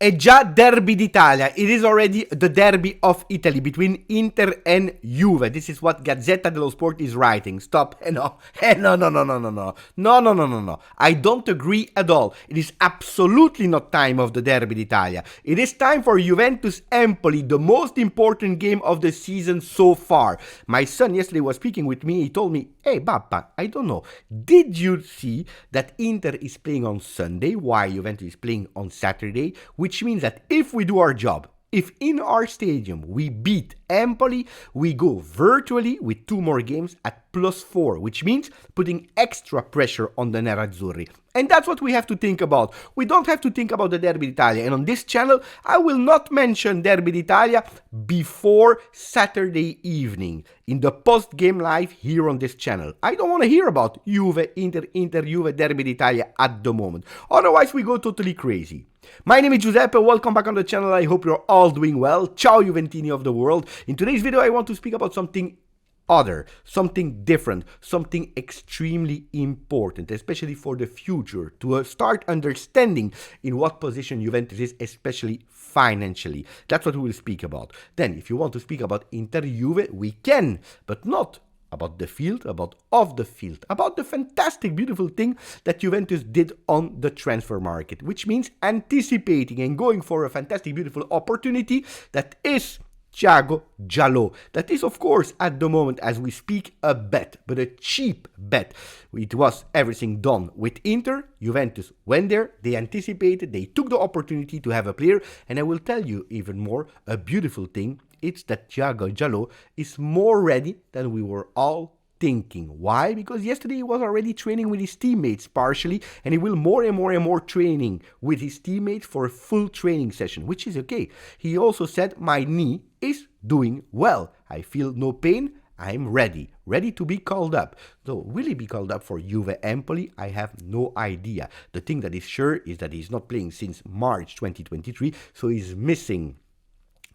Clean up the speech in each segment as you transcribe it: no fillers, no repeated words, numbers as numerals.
È già derby d'Italia. It is already the derby of Italy between Inter and Juve. This is what Gazzetta dello Sport is writing. Stop. No. No. I don't agree at all. It is absolutely not time of the derby d'Italia. It is time for Juventus Empoli, the most important game of the season so far. My son yesterday was speaking with me. He told me, hey, Bappa, I don't know. Did you see that Inter is playing on Sunday while Juventus is playing on Saturday? Which means that if we do our job, if in our stadium we beat Empoli, we go virtually with 2 more games at +4, which means putting extra pressure on the Nerazzurri. And that's what we have to think about. We don't have to think about the Derby d'Italia. And on this channel, I will not mention Derby d'Italia before Saturday evening in the post-game live here on this channel. I don't want to hear about Juve, Inter, Juve, Derby d'Italia at the moment. Otherwise, we go totally crazy. My name is Giuseppe, welcome back on the channel. I hope you're all doing well. Ciao Juventini of the world. In today's video, I want to speak about something other, something different, something extremely important, especially for the future, to start understanding in what position Juventus is, especially financially. That's what we will speak about. Then, if you want to speak about Inter Juve, we can, but not about the field, about off the field, about the fantastic, beautiful thing that Juventus did on the transfer market, which means anticipating and going for a fantastic, beautiful opportunity that is Ciao Juventini. That is, of course, at the moment as we speak, a bet, but a cheap bet. It was everything done with Inter. Juventus went there, they anticipated, they took the opportunity to have a player, and I will tell you even more, a beautiful thing, it's that Ciao Juventini is more ready than we were all thinking. Why? Because yesterday he was already training with his teammates partially, and he will more and more training with his teammates for a full training session, which is okay. He also said, my knee is doing well. I feel no pain. I'm ready to be called up. So will he be called up for Juve Empoli? I have no idea. The thing that is sure is that he's not playing since March 2023, so he's missing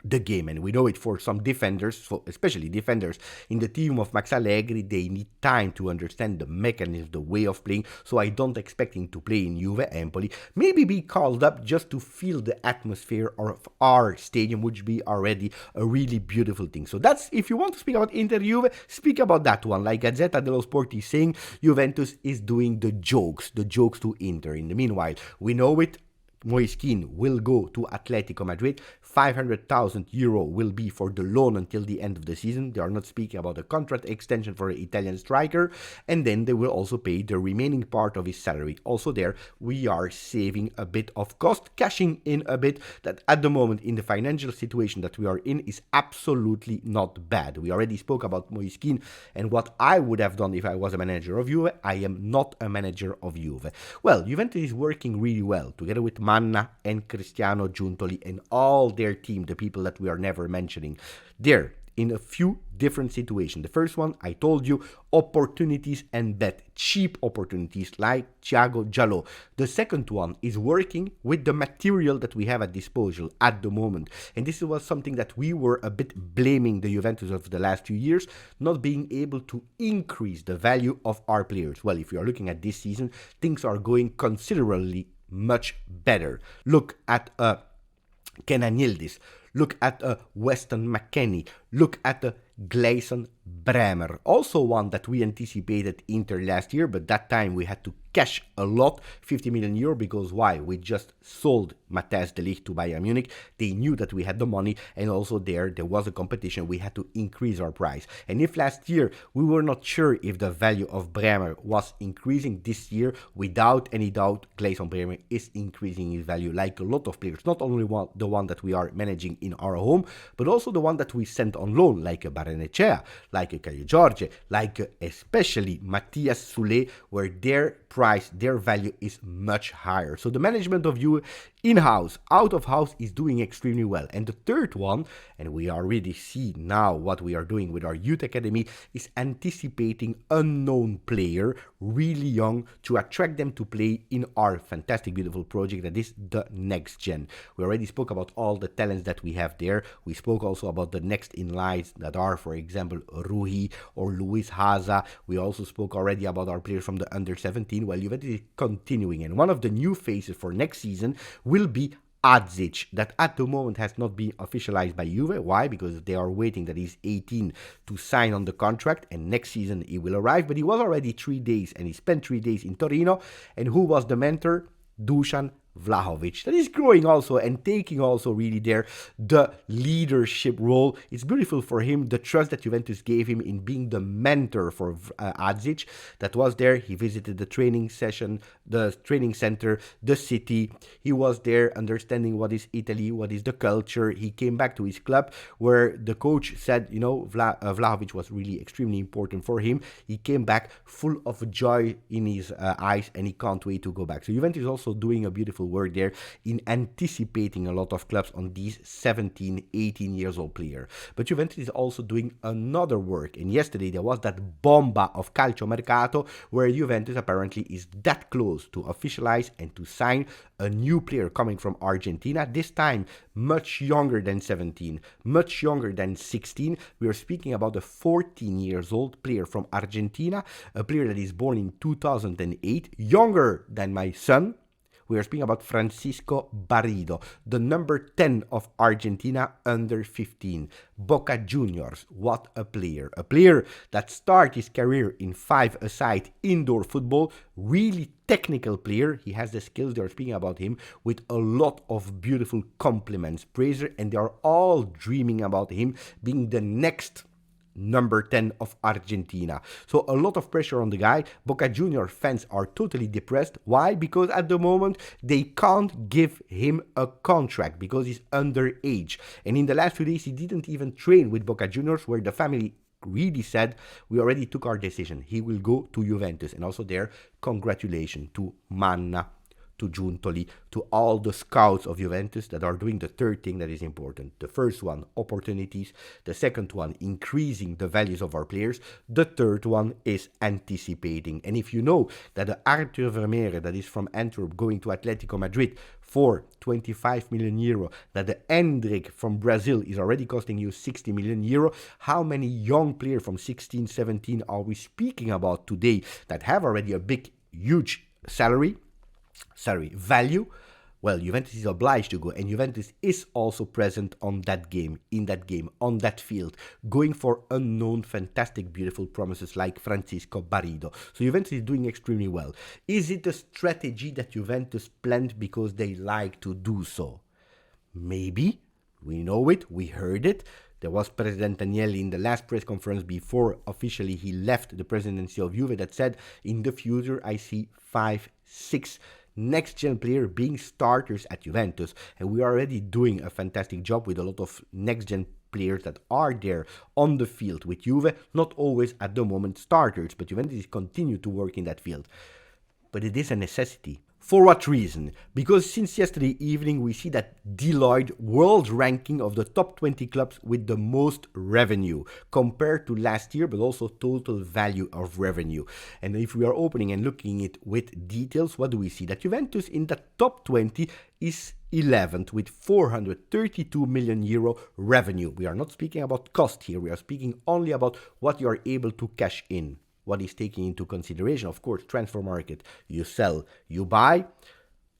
the game, and we know it for some defenders, especially defenders in the team of Max Allegri. They need time to understand the mechanism, the way of playing, so I don't expect him to play in Juve Empoli. Maybe be called up just to feel the atmosphere of our stadium, which be already a really beautiful thing. So that's, if you want to speak about Inter Juve, speak about that one. Like Gazzetta dello Sport is saying, Juventus is doing the jokes to Inter. In the meanwhile, we know it. Moiskin will go to Atletico Madrid. 500,000 euro will be for the loan until the end of the season. They are not speaking about a contract extension for an Italian striker. And then they will also pay the remaining part of his salary. Also there, we are saving a bit of cost, cashing in a bit that at the moment in the financial situation that we are in is absolutely not bad. We already spoke about Moiskin and what I would have done if I was a manager of Juve. I am not a manager of Juve. Well, Juventus is working really well together with Manna and Cristiano Giuntoli and all their team, the people that we are never mentioning. They're in a few different situations. The first one, I told you, opportunities and bet, cheap opportunities like Ciao Juventini. The second one is working with the material that we have at disposal at the moment. And this was something that we were a bit blaming the Juventus of the last few years, not being able to increase the value of our players. Well, if you are looking at this season, things are going considerably much better. Look at Kenan Yildiz. Look at Weston McKennie. Look at Gleison Bremer. Also one that we anticipated Inter last year, but that time we had to cash a lot, 50 million euro, because why? We just sold Matthijs de Ligt to Bayern Munich. They knew that we had the money, and also there was a competition. We had to increase our price. And if last year we were not sure if the value of Bremer was increasing, this year, without any doubt, Gleison Bremer is increasing his value like a lot of players. Not only the one that we are managing in our home, but also the one that we sent on loan, like a Barrenechea, like a Caio Jorge, like especially Matthias Soulé, where their price, their value is much higher. So the management of you in-house, out-of-house is doing extremely well. And the third one, and we already see now what we are doing with our youth academy, is anticipating unknown player, really young, to attract them to play in our fantastic, beautiful project that is the next gen. We already spoke about all the talents that we have there. We spoke also about the next in lines that are, for example, Rui or Luis Haza. We also spoke already about our players from the under 17. Well, Juventus is continuing, and one of the new faces for next season will be Adzic, that at the moment has not been officialized by Juve. Why? Because they are waiting that he's 18 to sign on the contract, and next season he will arrive. But he was already 3 days, and he spent 3 days in Torino. And who was the mentor? Dusan Vlahovic, that is growing also and taking also really there the leadership role. It's beautiful for him, the trust that Juventus gave him in being the mentor for Adzic. That was there. He visited the training session, the training center, the city. He was there understanding what is Italy, what is the culture. He came back to his club where the coach said, Vlahovic was really extremely important for him. He came back full of joy in his eyes, and he can't wait to go back. So Juventus is also doing a beautiful work there in anticipating a lot of clubs on these 17, 18 years old player. But Juventus is also doing another work, and yesterday there was that bomba of calciomercato where Juventus apparently is that close to officialize and to sign a new player coming from Argentina, this time much younger than 17, much younger than 16. We are speaking about a 14 years old player from Argentina, a player that is born in 2008, younger than my son. We are speaking about Francisco Barido, the number 10 of Argentina under 15. Boca Juniors, what a player. A player that started his career in five-a-side indoor football, really technical player. He has the skills. They are speaking about him with a lot of beautiful compliments, praiser, and they are all dreaming about him being the next number 10 of Argentina. So a lot of pressure on the guy. Boca Junior fans are totally depressed. Why? Because at the moment they can't give him a contract because he's underage. And in the last few days he didn't even train with Boca Juniors, where the family really said, we already took our decision. He will go to Juventus. And also there, congratulations to Manna, to Giuntoli, to all the scouts of Juventus that are doing the third thing that is important. The first one, opportunities. The second one, increasing the values of our players. The third one is anticipating. And if you know that the Arthur Vermeer, that is from Antwerp, going to Atletico Madrid for 25 million euro, that the Hendrik from Brazil is already costing you 60 million euro, how many young players from 16, 17 are we speaking about today that have already a big, huge salary value? Well, Juventus is obliged to go, and Juventus is also present on that game, in that game, on that field, going for unknown, fantastic, beautiful promises like Francisco Barido. So Juventus is doing extremely well. Is it a strategy that Juventus planned because they like to do so? Maybe. We know it, we heard it. There was President Agnelli in the last press conference before officially he left the presidency of Juve that said, in the future I see 5, 6 next-gen player being starters at Juventus, and we are already doing a fantastic job with a lot of next-gen players that are there on the field with Juve, not always at the moment starters, but Juventus continue to work in that field. But it is a necessity. For what reason? Because since yesterday evening we see that Deloitte world ranking of the top 20 clubs with the most revenue compared to last year, but also total value of revenue. And if we are opening and looking at it with details, what do we see? That Juventus in the top 20 is 11th with 432 million euro revenue. We are not speaking about cost here. We are speaking only about what you are able to cash in. What is taking into consideration, of course, transfer market. You sell, you buy.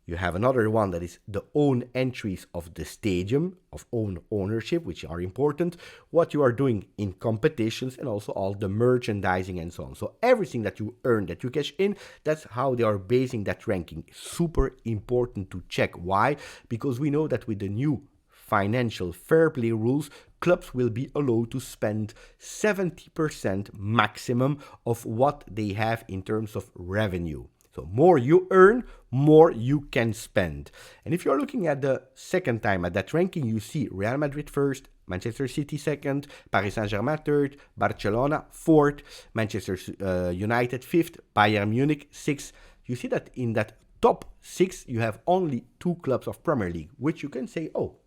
You have another one that is the own entries of the stadium, of own ownership, which are important. What you are doing in competitions, and also all the merchandising and so on. So everything that you earn, that you cash in, that's how they are basing that ranking. Super important to check. Why? Because we know that with the new financial fair play rules, clubs will be allowed to spend 70% maximum of what they have in terms of revenue. So more you earn, more you can spend. And if you're looking at the second time at that ranking, you see Real Madrid first, Manchester City second, Paris Saint-Germain third, Barcelona fourth, Manchester United fifth, Bayern Munich sixth. You see that in that top 6, you have only 2 clubs of Premier League, which you can say, oh,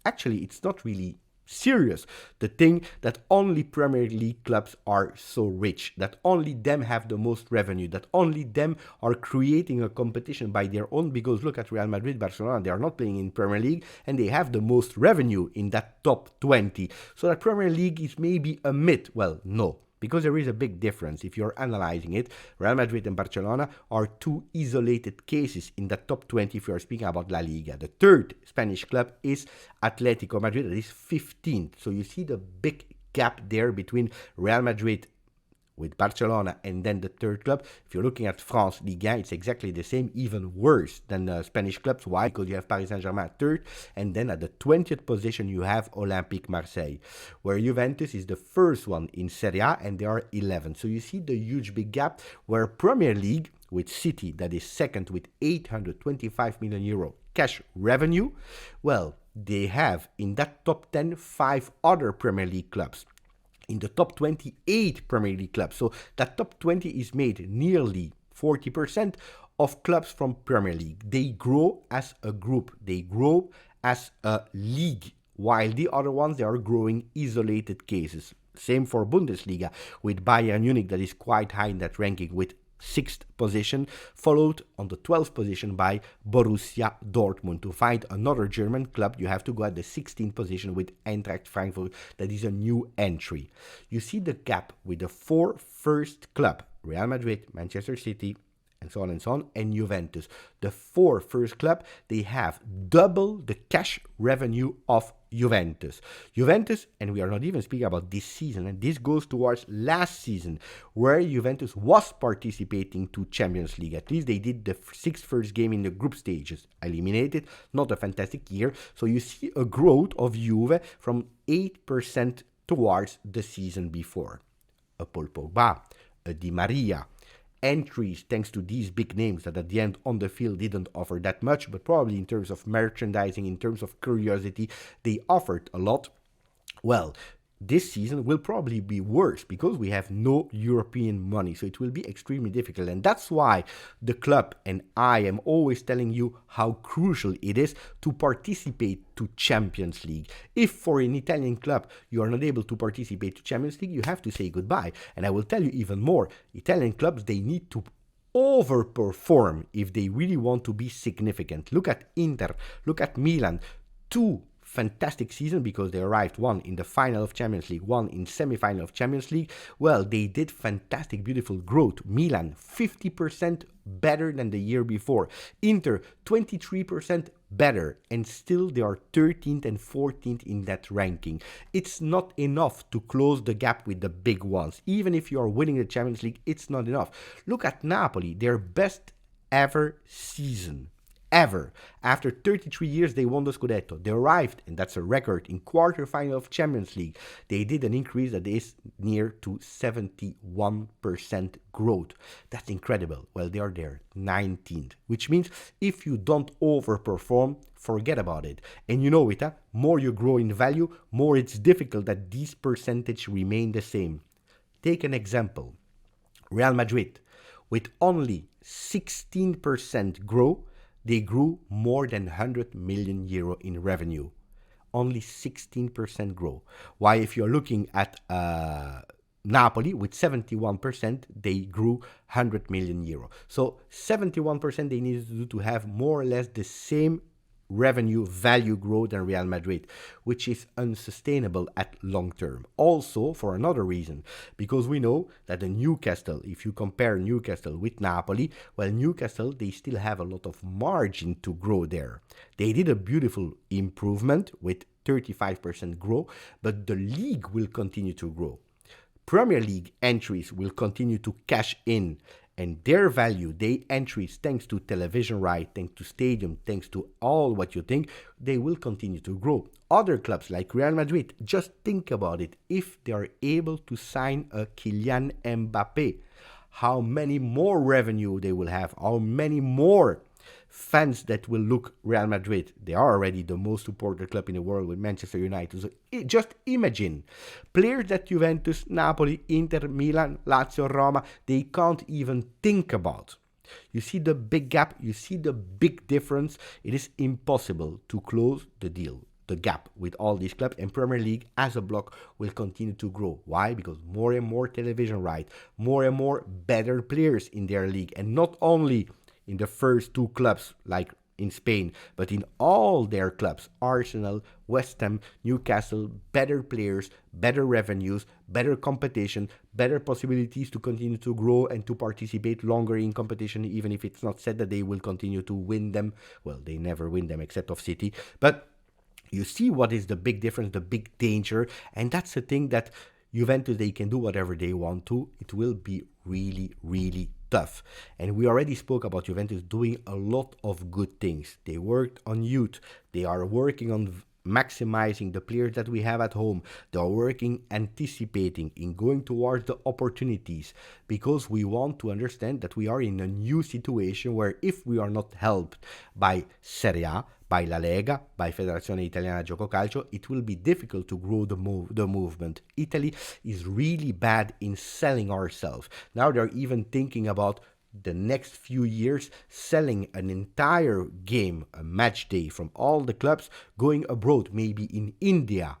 actually, it's not really serious. The thing that only Premier League clubs are so rich, that only them have the most revenue, that only them are creating a competition by their own, because look at Real Madrid, Barcelona, they are not playing in Premier League, and they have the most revenue in that top 20. So that Premier League is maybe a myth. Well, no. because there is a big difference. If you're analyzing it, Real Madrid and Barcelona are two isolated cases in the top 20 if you're speaking about La Liga. The third Spanish club is Atletico Madrid, that is 15th. So you see the big gap there between Real Madrid with Barcelona and then the third club. If you're looking at France Ligue 1, it's exactly the same, even worse than Spanish clubs. Why? Because you have Paris Saint-Germain third, and then at the 20th position you have Olympique Marseille, where Juventus is the first one in Serie A and they are 11. So you see the huge big gap, where Premier League with City, that is second with 825 million euro cash revenue, well, they have in that top 10 5 other Premier League clubs. In the top 28 Premier League clubs. So that top 20 is made nearly 40% of clubs from Premier League. They grow as a group. They grow as a league. While the other ones, they are growing isolated cases. Same for Bundesliga with Bayern Munich, that is quite high in that ranking with 6th position, followed on the 12th position by Borussia Dortmund. To find another German club, you have to go at the 16th position with Eintracht Frankfurt. That is a new entry. You see the gap with the 4 first club, Real Madrid, Manchester City, and so on, and Juventus. The 4 first club, they have double the cash revenue of Juventus. Juventus, and we are not even speaking about this season, and this goes towards last season, where Juventus was participating to Champions League. At least they did the 6 first game in the group stages. Eliminated, not a fantastic year. So you see a growth of Juve from 8% towards the season before. A Paul Pogba, a Di Maria, entries thanks to these big names that at the end on the field didn't offer that much, but probably in terms of merchandising, in terms of curiosity, they offered a lot. Well, this season will probably be worse because we have no European money, so it will be extremely difficult. And that's why the club and I am always telling you how crucial it is to participate to Champions League. If for an Italian club you are not able to participate to Champions League, you have to say goodbye. And I will tell you even more, Italian clubs, they need to overperform if they really want to be significant. Look at Inter, look at Milan, 2 fantastic season because they arrived, one in the final of Champions League, one in semi-final of Champions League. Well, they did fantastic, beautiful growth. Milan, 50% better than the year before. Inter, 23% better, and still they are 13th and 14th in that ranking. It's not enough to close the gap with the big ones. Even if you are winning the Champions League, it's not enough. Look at Napoli, their best ever season. Ever. After 33 years, they won the Scudetto. They arrived, and that's a record, in quarterfinal of Champions League. They did an increase that is near to 71% growth. That's incredible. Well, they are there, 19th, which means if you don't overperform, forget about it. And you know it, huh? More you grow in value, more it's difficult that these percentages remain the same. Take an example. Real Madrid, with only 16% growth, they grew more than 100 million euro in revenue. Only 16% growth. Why, if you're looking at Napoli, with 71%, they grew 100 million euro. So 71% they needed to do to have more or less the same revenue value growth than Real Madrid, which is unsustainable at long term. Also, for another reason, because we know that the Newcastle, if you compare Newcastle with Napoli, well, Newcastle, they still have a lot of margin to grow there. They did a beautiful improvement with 35% growth, but the league will continue to grow. Premier League entries will continue to cash in, and their value, their entries, thanks to television right, thanks to stadium, thanks to all what you think, they will continue to grow. Other clubs like Real Madrid, just think about it. If they are able to sign a Kylian Mbappe, how many more revenue they will have, how many more fans that will look Real Madrid. They are already the most supported club in the world with Manchester United. So just imagine players that Juventus, Napoli, Inter, Milan, Lazio, Roma, they can't even think about. You see the big gap, you see the big difference. It is impossible to close the deal, the gap with all these clubs, and Premier League as a block will continue to grow. Why? Because more and more television rights, more and more better players in their league, and not only in the first 2 clubs like in Spain, but in all their clubs, Arsenal, West Ham, Newcastle, better players, better revenues, better competition, better possibilities to continue to grow and to participate longer in competition, even if it's not said that they will continue to win them. Well, they never win them except of City, but you see what is the big difference, the big danger, and that's the thing that Juventus, they can do whatever they want to. It will be really, really tough. And we already spoke about Juventus doing a lot of good things. They worked on youth. They are working on maximizing the players that we have at home. They are working, anticipating, in going towards the opportunities, because we want to understand that we are in a new situation where if we are not helped by Serie A, by La Lega, by Federazione Italiana Gioco Calcio, it will be difficult to grow the movement. Italy is really bad in selling ourselves. Now they're even thinking about the next few years selling an entire game, a match day from all the clubs, going abroad, maybe in India.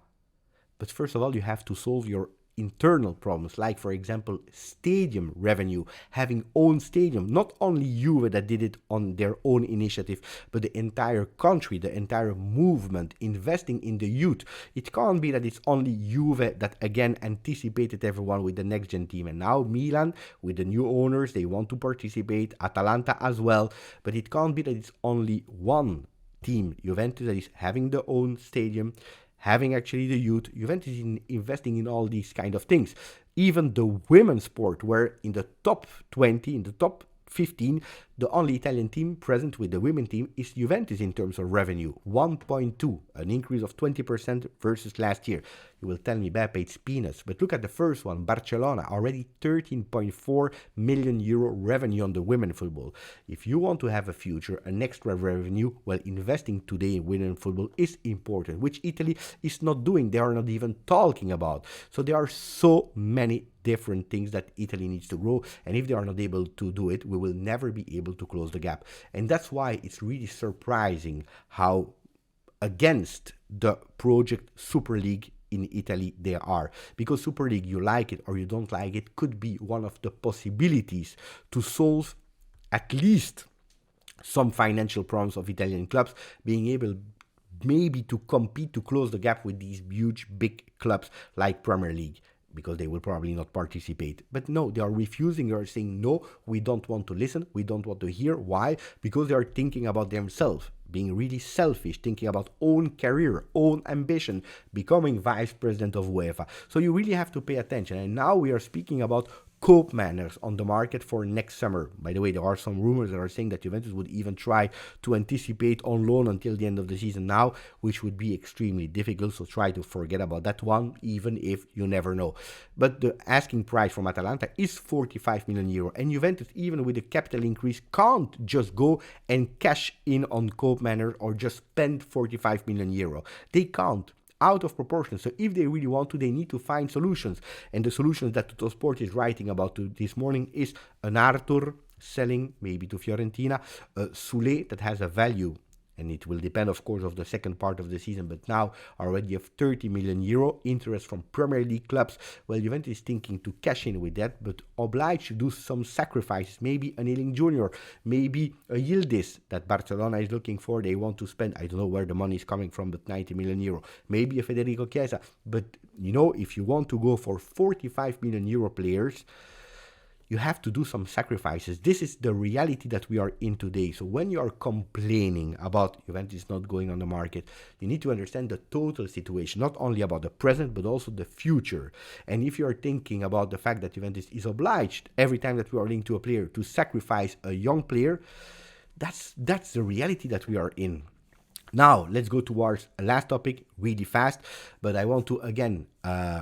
But first of all, you have to solve your internal problems, like for example stadium revenue, having own stadium. Not only Juve that did it on their own initiative, but the entire country, the entire movement, investing in the youth. It can't be that it's only Juve that again anticipated everyone with the next gen team, and now Milan with the new owners, they want to participate, Atalanta as well, but it can't be that it's only one team, Juventus, that is having their own stadium, having actually the youth. Juventus is investing in all these kind of things. Even the women's sport, where in the top 20, in the top 15, the only Italian team present with the women team is Juventus in terms of revenue, 1.2, an increase of 20% versus last year. You will tell me, Beppe, it's peanuts, but look at the first one, Barcelona, already 13.4 million euro revenue on the women football. If you want to have a future, an extra revenue, well, investing today in women football is important, which Italy is not doing. They are not even talking about. So there are so many different things that Italy needs to grow, and if they are not able to do it, we will never be able to close the gap. And that's why it's really surprising how against the project Super League in Italy they are, because Super League, you like it or you don't like it, could be one of the possibilities to solve at least some financial problems of Italian clubs, being able maybe to compete, to close the gap with these huge big clubs like Premier League, because they will probably not participate. But no, they are refusing. They are saying, no, we don't want to listen, we don't want to hear. Why? Because they are thinking about themselves, being really selfish, thinking about own career, own ambition, becoming vice president of UEFA. So you really have to pay attention. And now we are speaking about Koopmeiners on the market for next summer. By the way, there are some rumors that are saying that Juventus would even try to anticipate on loan until the end of the season now, which would be extremely difficult, so try to forget about that one, even if you never know. But the asking price from Atalanta is 45 million euro, and Juventus, even with the capital increase, can't just go and cash in on Koopmeiners or just spend 45 million euro. They can't. Out of proportion. So if they really want to, they need to find solutions. And the solutions that Tuttosport is writing about this morning is an Arthur selling maybe to Fiorentina, Sule that has a value, and it will depend of course of the second part of the season, but now already of 30 million euro interest from Premier League clubs. Well, Juventus is thinking to cash in with that, but obliged to do some sacrifices, maybe an Yildiz Jr., maybe a Yildiz that Barcelona is looking for. They want to spend, I don't know where the money is coming from, but 90 million euro, maybe a Federico Chiesa. But you know, if you want to go for 45 million euro players, you have to do some sacrifices. This is the reality that we are in today. So when you are complaining about Juventus not going on the market, you need to understand the total situation, not only about the present, but also the future. And if you are thinking about the fact that Juventus is obliged, every time that we are linked to a player, to sacrifice a young player, that's the reality that we are in. Now, let's go towards a last topic really fast, but I want to again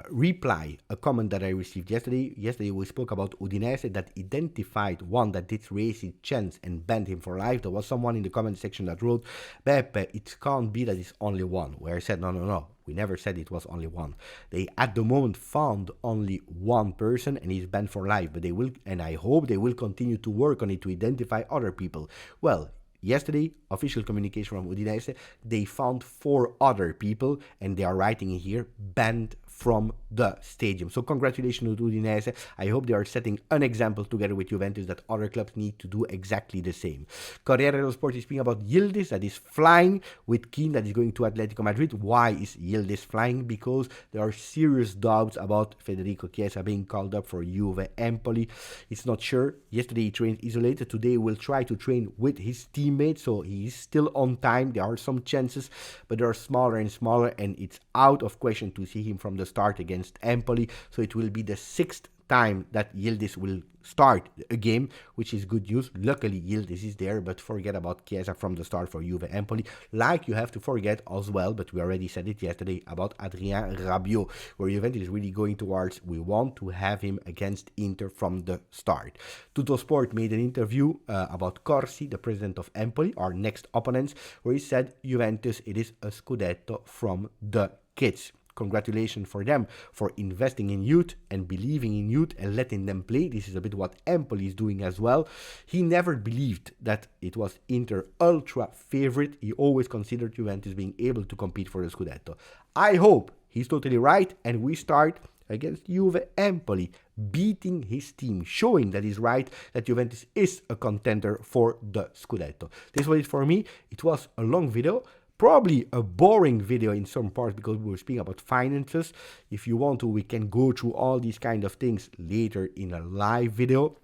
reply a comment that I received yesterday. Yesterday we spoke about Udinese that identified one that did raise his chance and banned him for life. There was someone in the comment section that wrote, Beppe, it can't be that it's only one. Where I said, no, we never said it was only one. They at the moment found only one person and he's banned for life, but they will, and I hope they will continue to work on it to identify other people. Well, yesterday, official communication from Udinese, they found 4 other people, and they are writing here, banned from the stadium. So congratulations to Udinese. I hope they are setting an example together with Juventus that other clubs need to do exactly the same. Corriere dello Sport is speaking about Yildiz that is flying with Keane that is going to Atletico Madrid. Why is Yildiz flying? Because there are serious doubts about Federico Chiesa being called up for Juve Empoli. It's not sure. Yesterday he trained isolated. Today he will try to train with his teammates, so he is still on time. There are some chances, but they are smaller and smaller, and it's out of question to see him from the start against Empoli. So it will be the 6th time that Yildiz will start a game, which is good news. Luckily Yildiz is there, but forget about Chiesa from the start for Juve Empoli. Like you have to forget as well, but we already said it yesterday, about Adrien Rabiot, where Juventus is really going towards, we want to have him against Inter from the start. Tuttosport made an interview about Corsi, the president of Empoli, our next opponents, where he said Juventus, it is a scudetto from the kids. Congratulations for them for investing in youth and believing in youth and letting them play. This is a bit what Empoli is doing as well. He never believed that it was Inter ultra favorite. He always considered Juventus being able to compete for the Scudetto. I hope he's totally right and we start against Juve Empoli, beating his team, showing that he's right, that Juventus is a contender for the Scudetto. This was it for me. It was a long video. Probably a boring video in some parts because we were speaking about finances. If you want to, we can go through all these kind of things later in a live video.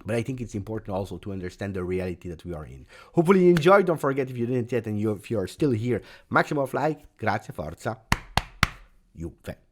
But I think it's important also to understand the reality that we are in. Hopefully you enjoyed. Don't forget, if you didn't yet and if you are still here, maximum of like. Grazie, forza, Juve.